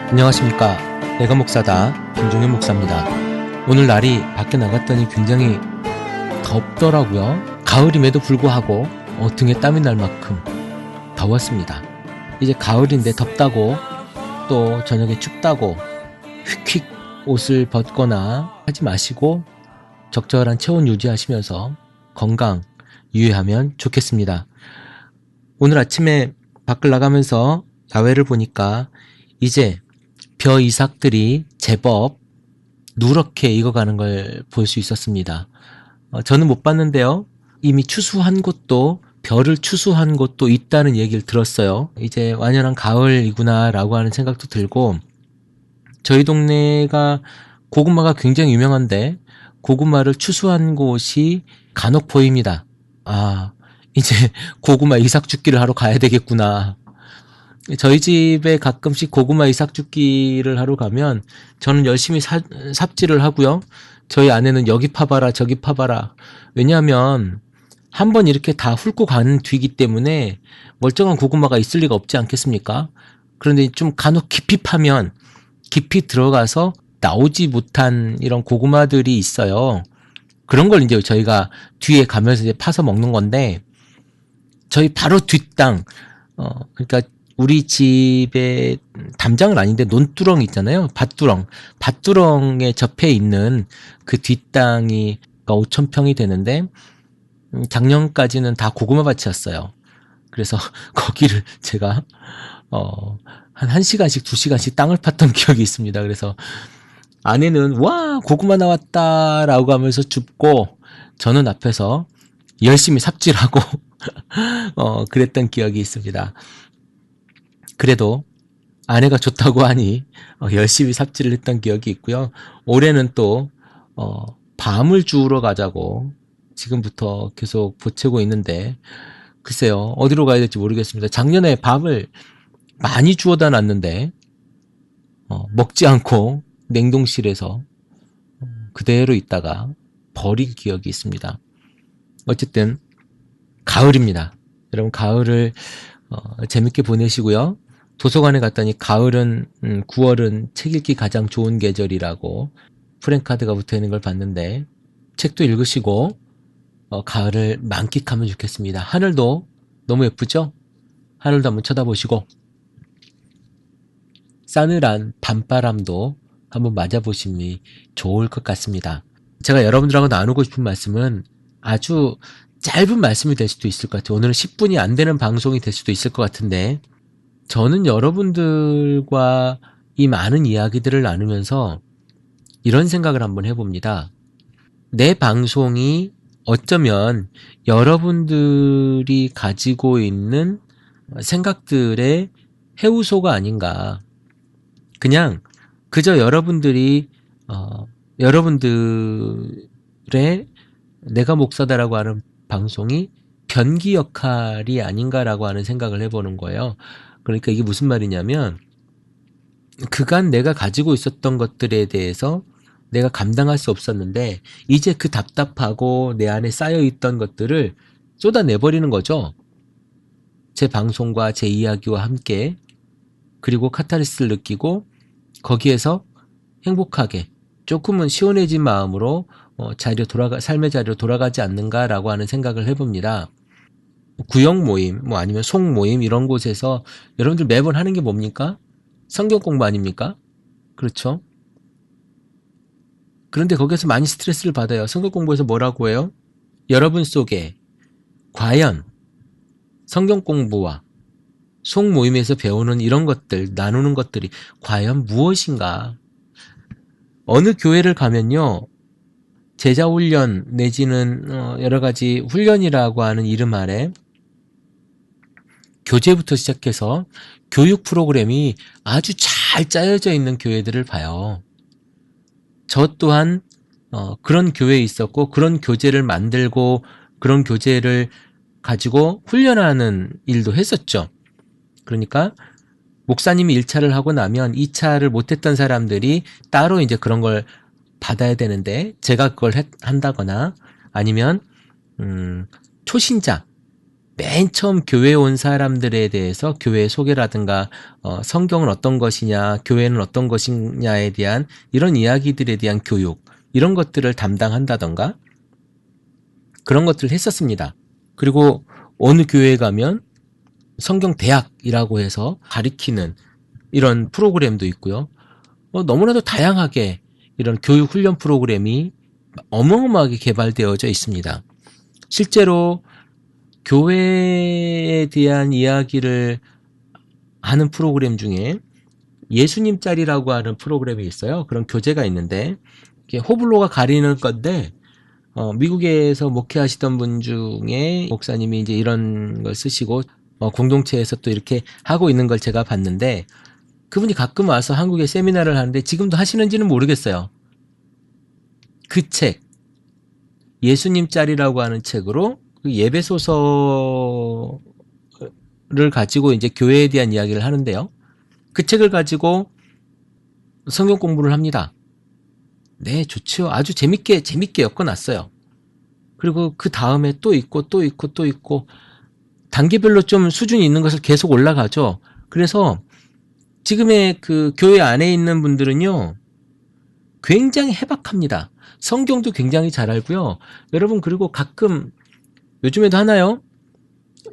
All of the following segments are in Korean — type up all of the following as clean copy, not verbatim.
안녕하십니까. 내가 목사다. 김종현 목사입니다. 오늘 날이 밖에 나갔더니 굉장히 덥더라고요. 가을임에도 불구하고 등에 땀이 날 만큼 더웠습니다. 이제 가을인데 덥다고 또 저녁에 춥다고 휙휙 옷을 벗거나 하지 마시고 적절한 체온 유지하시면서 건강 유의하면 좋겠습니다. 오늘 아침에 밖을 나가면서 야외를 보니까 이제 벼 이삭들이 제법 누렇게 익어가는 걸 볼 수 있었습니다. 저는 못 봤는데요. 이미 추수한 곳도 벼를 추수한 곳도 있다는 얘기를 들었어요. 이제 완연한 가을이구나 라고 하는 생각도 들고, 저희 동네가 고구마가 굉장히 유명한데 고구마를 추수한 곳이 간혹 보입니다. 이제 고구마 이삭 줍기를 하러 가야 되겠구나. 저희 집에 가끔씩 고구마 이삭 줍기를 하러 가면 저는 열심히 삽질을 하고요. 저희 아내는 여기 파봐라 저기 파봐라. 왜냐하면 한번 이렇게 다 훑고 간 뒤기 때문에 멀쩡한 고구마가 있을 리가 없지 않겠습니까? 그런데 좀 간혹 깊이 파면 깊이 들어가서 나오지 못한 이런 고구마들이 있어요. 그런 걸 이제 저희가 뒤에 가면서 이제 파서 먹는 건데, 저희 바로 뒷땅, 그러니까 우리 집에 담장은 아닌데 논두렁 있잖아요. 밭두렁에 접해 있는 그 뒷땅이 5,000평이 되는데, 작년까지는 다 고구마 밭이었어요. 그래서 거기를 제가 한 1시간씩 2시간씩 땅을 팠던 기억이 있습니다. 그래서 아내는 와 고구마 나왔다 라고 하면서 줍고, 저는 앞에서 열심히 삽질하고 그랬던 기억이 있습니다. 그래도 아내가 좋다고 하니 열심히 삽질을 했던 기억이 있고요. 올해는 또 밤을 주우러 가자고 지금부터 계속 보채고 있는데, 글쎄요 어디로 가야 될지 모르겠습니다. 작년에 밤을 많이 주워다 놨는데 먹지 않고 냉동실에서 그대로 있다가 버린 기억이 있습니다. 어쨌든 가을입니다. 여러분 가을을 재밌게 보내시고요. 도서관에 갔더니 가을은 9월은 책 읽기 가장 좋은 계절이라고 프랭카드가 붙어있는 걸 봤는데, 책도 읽으시고 가을을 만끽하면 좋겠습니다. 하늘도 너무 예쁘죠? 하늘도 한번 쳐다보시고 싸늘한 밤바람도 한번 맞아보시면 좋을 것 같습니다. 제가 여러분들하고 나누고 싶은 말씀은 아주 짧은 말씀이 될 수도 있을 것 같아요. 오늘은 10분이 안 되는 방송이 될 수도 있을 것 같은데, 저는 여러분들과 이 많은 이야기들을 나누면서 이런 생각을 한번 해봅니다. 내 방송이 어쩌면 여러분들이 가지고 있는 생각들의 해우소가 아닌가. 그냥 그저 여러분들이 여러분들의 내가 목사다라고 하는 방송이 변기 역할이 아닌가라고 하는 생각을 해보는 거예요. 그러니까 이게 무슨 말이냐면, 그간 내가 가지고 있었던 것들에 대해서 내가 감당할 수 없었는데 이제 그 답답하고 내 안에 쌓여있던 것들을 쏟아내버리는 거죠. 제 방송과 제 이야기와 함께. 그리고 카타르시스를 느끼고 거기에서 행복하게 조금은 시원해진 마음으로 삶의 자리로 돌아가지 않는가라고 하는 생각을 해봅니다. 구역 모임, 아니면 송 모임 이런 곳에서 여러분들 매번 하는 게 뭡니까? 성경 공부 아닙니까? 그렇죠? 그런데 거기서 많이 스트레스를 받아요. 성경 공부에서 뭐라고 해요? 여러분 속에 과연 성경 공부와 송 모임에서 배우는 이런 것들, 나누는 것들이 과연 무엇인가? 어느 교회를 가면요, 제자훈련 내지는 여러 가지 훈련이라고 하는 이름 아래 교재부터 시작해서 교육 프로그램이 아주 잘 짜여져 있는 교회들을 봐요. 저 또한 그런 교회에 있었고, 그런 교재를 만들고 그런 교재를 가지고 훈련하는 일도 했었죠. 그러니까 목사님이 1차를 하고 나면 2차를 못했던 사람들이 따로 이제 그런 걸 받아야 되는데, 제가 그걸 한다거나 아니면 초신자, 맨 처음 교회에 온 사람들에 대해서 교회 소개라든가 성경은 어떤 것이냐, 교회는 어떤 것이냐에 대한 이런 이야기들에 대한 교육, 이런 것들을 담당한다던가 그런 것들을 했었습니다. 그리고 어느 교회에 가면 성경 대학이라고 해서 가리키는 이런 프로그램도 있고요. 너무나도 다양하게 이런 교육 훈련 프로그램이 어마어마하게 개발되어져 있습니다. 실제로 교회에 대한 이야기를 하는 프로그램 중에 예수님 짤이라고 하는 프로그램이 있어요. 그런 교재가 있는데 호불호가 가리는 건데 미국에서 목회하시던 분 중에 목사님이 이제 이런 걸 쓰시고 공동체에서 또 이렇게 하고 있는 걸 제가 봤는데 그분이 가끔 와서 한국에 세미나를 하는데 지금도 하시는지는 모르겠어요. 그 책, 예수님 짤이라고 하는 책으로 그 예배소서를 가지고 이제 교회에 대한 이야기를 하는데요. 그 책을 가지고 성경 공부를 합니다. 네, 좋죠. 아주 재밌게 엮어놨어요. 그리고 그 다음에 또 있고 단계별로 좀 수준이 있는 것을 계속 올라가죠. 그래서 지금의 그 교회 안에 있는 분들은요, 굉장히 해박합니다. 성경도 굉장히 잘 알고요. 여러분, 그리고 가끔 요즘에도 하나요?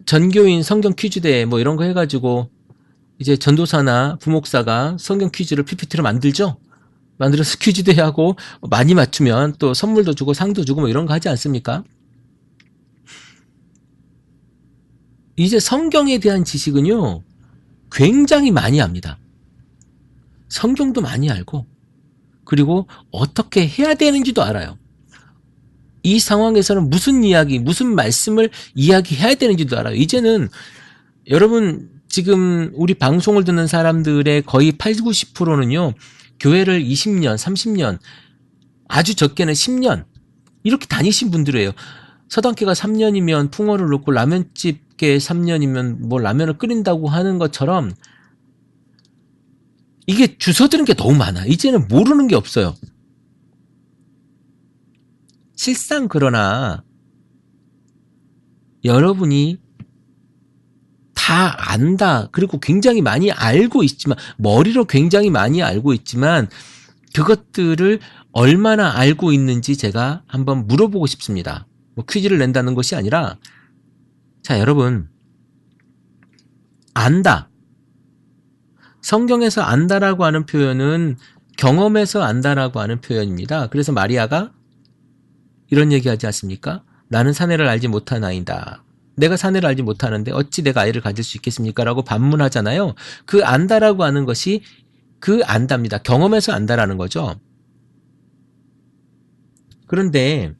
전교인 성경 퀴즈대회 뭐 이런 거 해가지고 이제 전도사나 부목사가 성경 퀴즈를 PPT로 만들죠? 만들어서 퀴즈대회 하고 많이 맞추면 또 선물도 주고 상도 주고 뭐 이런 거 하지 않습니까? 이제 성경에 대한 지식은요, 굉장히 많이 합니다. 성경도 많이 알고, 그리고 어떻게 해야 되는지도 알아요. 이 상황에서는 무슨 이야기, 무슨 말씀을 이야기해야 되는지도 알아요. 이제는 여러분 지금 우리 방송을 듣는 사람들의 거의 80, 90%는요. 교회를 20년, 30년, 아주 적게는 10년 이렇게 다니신 분들이에요. 서당계가 3년이면 풍어를 놓고 라면집계 3년이면 뭐 라면을 끓인다고 하는 것처럼 이게 주워들은 게 너무 많아. 이제는 모르는 게 없어요. 실상 그러나 여러분이 다 안다. 그리고 굉장히 많이 알고 있지만 머리로 굉장히 많이 알고 있지만 그것들을 얼마나 알고 있는지 제가 한번 물어보고 싶습니다. 뭐 퀴즈를 낸다는 것이 아니라 자 여러분 안다. 성경에서 안다라고 하는 표현은 경험에서 안다라고 하는 표현입니다. 그래서 마리아가 이런 얘기하지 않습니까? 나는 사내를 알지 못하나이다. 내가 사내를 알지 못하는데 어찌 내가 아이를 가질 수 있겠습니까? 라고 반문하잖아요. 그 안다라고 하는 것이 그 안다입니다. 경험에서 안다라는 거죠. 그런데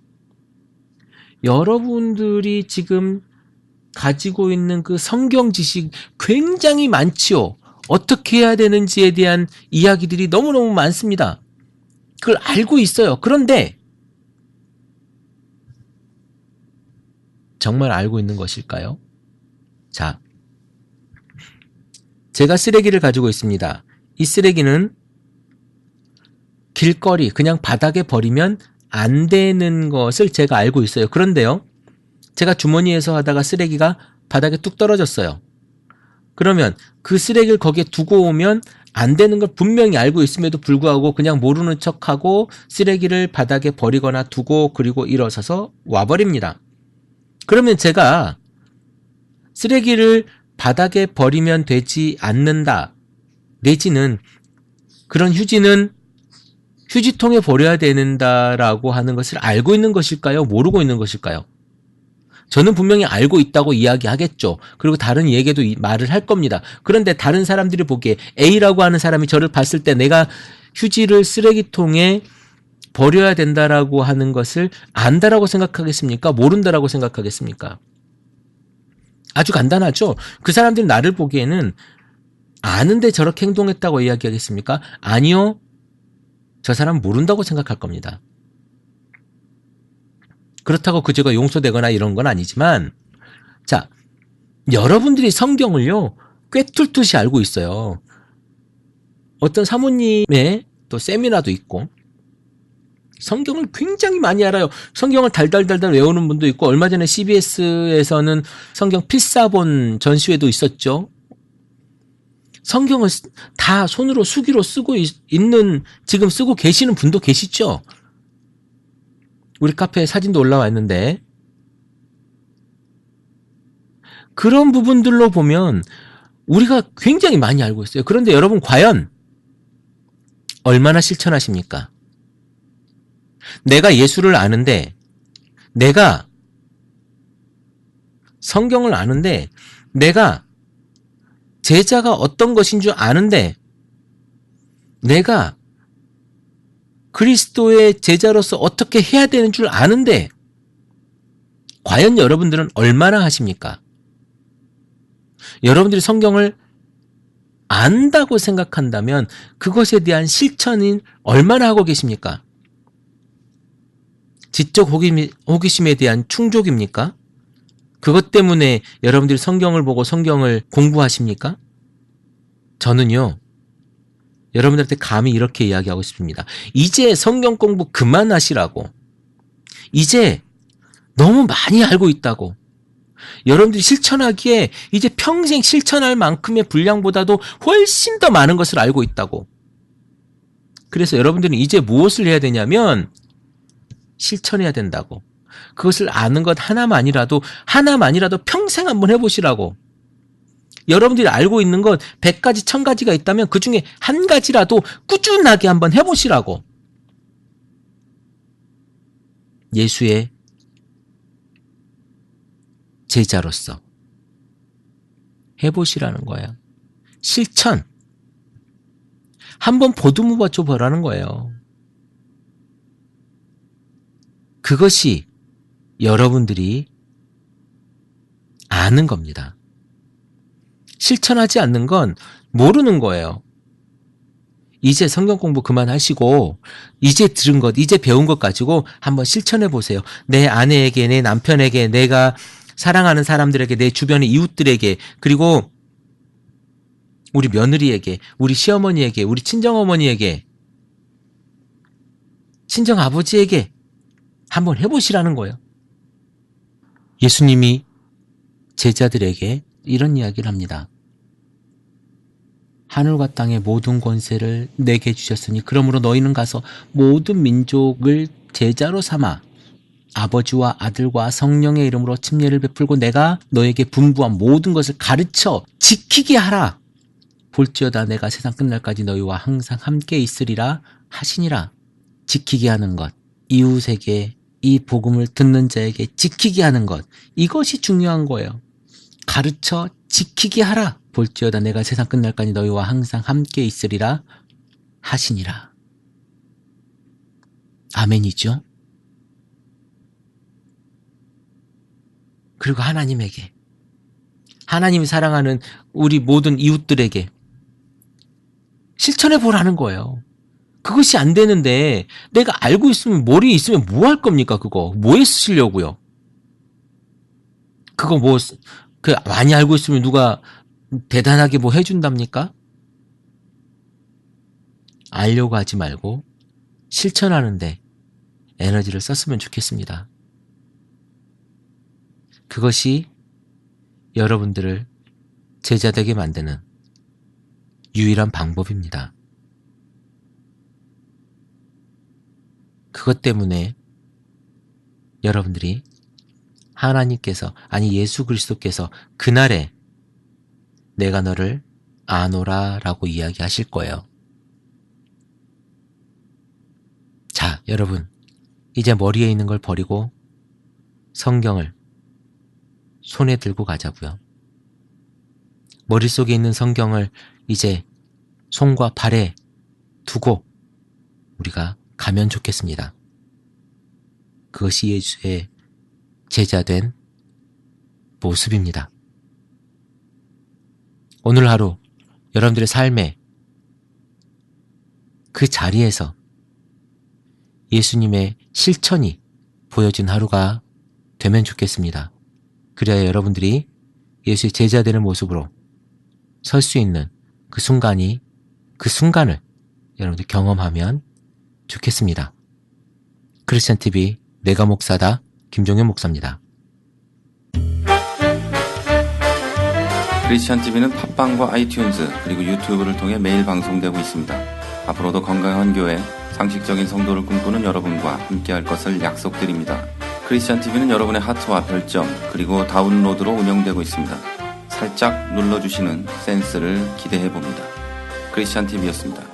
여러분들이 지금 가지고 있는 그 성경 지식 굉장히 많지요. 어떻게 해야 되는지에 대한 이야기들이 너무너무 많습니다. 그걸 알고 있어요. 그런데 정말 알고 있는 것일까요? 자, 제가 쓰레기를 가지고 있습니다. 이 쓰레기는 길거리, 그냥 바닥에 버리면 안 되는 것을 제가 알고 있어요. 그런데요, 제가 주머니에서 하다가 쓰레기가 바닥에 뚝 떨어졌어요. 그러면 그 쓰레기를 거기에 두고 오면 안 되는 걸 분명히 알고 있음에도 불구하고 그냥 모르는 척하고 쓰레기를 바닥에 버리거나 두고 그리고 일어서서 와버립니다. 그러면 제가 쓰레기를 바닥에 버리면 되지 않는다. 내지는 그런 휴지는 휴지통에 버려야 된다라고 하는 것을 알고 있는 것일까요? 모르고 있는 것일까요? 저는 분명히 알고 있다고 이야기하겠죠. 그리고 다른 얘기도 말을 할 겁니다. 그런데 다른 사람들이 보기에 A라고 하는 사람이 저를 봤을 때 내가 휴지를 쓰레기통에 버려야 된다라고 하는 것을 안다라고 생각하겠습니까? 모른다라고 생각하겠습니까? 아주 간단하죠. 그 사람들이 나를 보기에는 아는데 저렇게 행동했다고 이야기하겠습니까? 아니요. 저 사람 모른다고 생각할 겁니다. 그렇다고 그 죄가 용서되거나 이런 건 아니지만 자, 여러분들이 성경을요 꿰뚫듯이 알고 있어요. 어떤 사모님의 또 세미나도 있고 성경을 굉장히 많이 알아요. 성경을 달달달달 외우는 분도 있고, 얼마 전에 CBS에서는 성경 필사본 전시회도 있었죠. 성경을 다 손으로 수기로 쓰고 있는, 지금 쓰고 계시는 분도 계시죠. 우리 카페에 사진도 올라와 있는데, 그런 부분들로 보면 우리가 굉장히 많이 알고 있어요. 그런데 여러분, 과연 얼마나 실천하십니까? 내가 예수를 아는데, 내가 성경을 아는데, 내가 제자가 어떤 것인 줄 아는데, 내가 그리스도의 제자로서 어떻게 해야 되는 줄 아는데, 과연 여러분들은 얼마나 하십니까? 여러분들이 성경을 안다고 생각한다면 그것에 대한 실천인 얼마나 하고 계십니까? 지적 호기심에 대한 충족입니까? 그것 때문에 여러분들이 성경을 보고 성경을 공부하십니까? 저는요, 여러분들한테 감히 이렇게 이야기하고 싶습니다. 이제 성경 공부 그만하시라고. 이제 너무 많이 알고 있다고. 여러분들이 실천하기에 이제 평생 실천할 만큼의 분량보다도 훨씬 더 많은 것을 알고 있다고. 그래서 여러분들은 이제 무엇을 해야 되냐면 실천해야 된다고. 그것을 아는 것 하나만이라도 평생 한번 해보시라고. 여러분들이 알고 있는 것 100가지, 1000가지가 있다면 그 중에 한 가지라도 꾸준하게 한번 해보시라고. 예수의 제자로서 해보시라는 거예요. 실천. 한번 보듬어 봐줘 보라는 거예요. 그것이 여러분들이 아는 겁니다. 실천하지 않는 건 모르는 거예요. 이제 성경 공부 그만하시고 이제 들은 것, 이제 배운 것 가지고 한번 실천해 보세요. 내 아내에게, 내 남편에게, 내가 사랑하는 사람들에게, 내 주변의 이웃들에게, 그리고 우리 며느리에게, 우리 시어머니에게, 우리 친정어머니에게, 친정아버지에게 한번 해보시라는 거예요. 예수님이 제자들에게 이런 이야기를 합니다. 하늘과 땅의 모든 권세를 내게 주셨으니 그러므로 너희는 가서 모든 민족을 제자로 삼아 아버지와 아들과 성령의 이름으로 침례를 베풀고 내가 너에게 분부한 모든 것을 가르쳐 지키게 하라. 볼지어다 내가 세상 끝날까지 너희와 항상 함께 있으리라 하시니라. 지키게 하는 것, 이웃에게 이 복음을 듣는 자에게 지키게 하는 것, 이것이 중요한 거예요. 가르쳐 지키게 하라. 볼지어다 내가 세상 끝날까지 너희와 항상 함께 있으리라 하시니라. 아멘이죠? 그리고 하나님에게, 하나님이 사랑하는 우리 모든 이웃들에게 실천해 보라는 거예요. 그것이 안 되는데 내가 알고 있으면, 머리에 있으면 뭐 할 겁니까? 그거 뭐에 쓰시려고요? 그거 뭐 많이 알고 있으면 누가 대단하게 뭐 해준답니까? 알려고 하지 말고 실천하는데 에너지를 썼으면 좋겠습니다. 그것이 여러분들을 제자되게 만드는 유일한 방법입니다. 그것 때문에 여러분들이 하나님께서, 아니 예수 그리스도께서 그날에 내가 너를 아노라 라고 이야기하실 거예요. 자, 여러분, 이제 머리에 있는 걸 버리고 성경을 손에 들고 가자고요. 머릿속에 있는 성경을 이제 손과 발에 두고 우리가 가면 좋겠습니다. 그것이 예수의 제자된 모습입니다. 오늘 하루 여러분들의 삶에 그 자리에서 예수님의 실천이 보여진 하루가 되면 좋겠습니다. 그래야 여러분들이 예수의 제자 되는 모습으로 설 수 있는 그 순간을 여러분들 경험하면 좋겠습니다. 크리스찬 TV 내가 목사다 김종현 목사입니다. 크리스찬 TV는 팟빵과 아이튠즈 그리고 유튜브를 통해 매일 방송되고 있습니다. 앞으로도 건강한 교회, 상식적인 성도를 꿈꾸는 여러분과 함께할 것을 약속드립니다. 크리스찬 TV는 여러분의 하트와 별점 그리고 다운로드로 운영되고 있습니다. 살짝 눌러주시는 센스를 기대해봅니다. 크리스찬 TV였습니다.